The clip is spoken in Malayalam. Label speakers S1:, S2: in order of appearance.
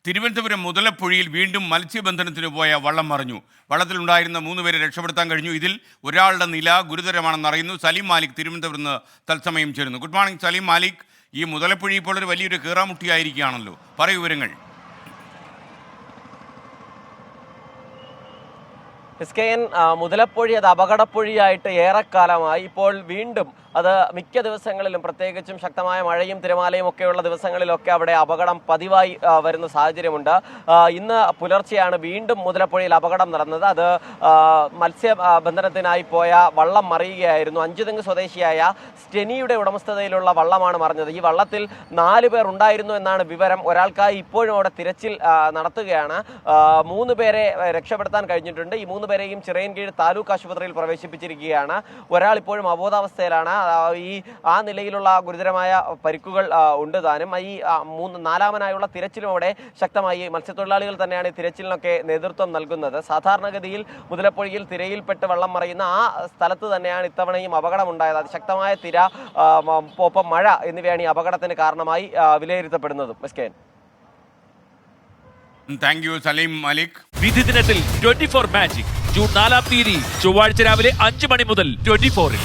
S1: തിരുവനന്തപുരം മുതലപ്പുഴയിൽ വീണ്ടും മത്സ്യബന്ധനത്തിന് പോയ വള്ളം മറിഞ്ഞു. വള്ളത്തിലുണ്ടായിരുന്ന 3 പേരെ രക്ഷപ്പെടുത്താൻ കഴിഞ്ഞു. ഇതിൽ ഒരാളുടെ നില ഗുരുതരമാണെന്ന് അറിയുന്നു. സലീം മാലിക് തിരുവനന്തപുരത്ത് നിന്ന് തത്സമയം ചേരുന്നു. Good morning Saleem Malik. ഈ മുതലപ്പുഴ ഇപ്പോൾ ഒരു വലിയൊരു കീറാമുട്ടിയായിരിക്കുകയാണല്ലോ, പറയൂ വിവരങ്ങൾ.
S2: SKN മുതലപ്പൊഴി അത് അപകടപ്പൊഴിയായിട്ട് ഏറെക്കാലമായി. ഇപ്പോൾ വീണ്ടും അത് മിക്ക ദിവസങ്ങളിലും, പ്രത്യേകിച്ചും ശക്തമായ മഴയും തിരമാലയും ഒക്കെയുള്ള ദിവസങ്ങളിലൊക്കെ അവിടെ അപകടം പതിവായി വരുന്ന സാഹചര്യമുണ്ട്. ഇന്ന് പുലർച്ചെയാണ് വീണ്ടും മുതലപ്പുഴയിൽ അപകടം നടന്നത്. അത് മത്സ്യബന്ധനത്തിനായി പോയ വള്ളം മറിയുകയായിരുന്നു. അഞ്ചുതെങ്ങ് സ്വദേശിയായ സ്റ്റെനിയുടെ ഉടമസ്ഥതയിലുള്ള വള്ളമാണ് മറിഞ്ഞത്. ഈ വള്ളത്തിൽ 4 പേർ ഉണ്ടായിരുന്നു എന്നാണ് വിവരം. ഒരാൾക്കായി ഇപ്പോഴും അവിടെ തിരച്ചിൽ നടത്തുകയാണ്. 3 പേരെ രക്ഷപ്പെടുത്താൻ കഴിഞ്ഞിട്ടുണ്ട്. ഈ 3 പേരെയും ചിറയൻകീഴ് താലൂക്ക് ആശുപത്രിയിൽ പ്രവേശിപ്പിച്ചിരിക്കുകയാണ്. ഒരാൾ ഇപ്പോഴും അബോധാവസ്ഥയിലാണ്. ആ നിലയിലുള്ള ഗുരുതരമായ പരിക്കുകൾ ഉണ്ട് താനും. ഈ 4-ാമനായുള്ള തിരച്ചിലും അവിടെ ശക്തമായി. മത്സ്യത്തൊഴിലാളികൾ തന്നെയാണ് ഈ തിരച്ചിലിനൊക്കെ നേതൃത്വം നൽകുന്നത്. സാധാരണഗതിയിൽ മുതലപ്പുഴയിൽ തിരയിൽപ്പെട്ട് വെള്ളം മറിയുന്ന ആ സ്ഥലത്ത് തന്നെയാണ് ഇത്തവണയും അപകടമുണ്ടായത്. അതിശക്തമായ തിര, ഒപ്പം മഴ എന്നിവയാണ് ഈ അപകടത്തിന് കാരണമായി വിലയിരുത്തപ്പെടുന്നതും.
S1: Thank you Saleem Malik.
S3: വിധി ദിനത്തിൽ 24 മാജിക് ജൂൺ 4-ാം തീയതി ചൊവ്വാഴ്ച രാവിലെ 5 മണി മുതൽ 24-ൽ.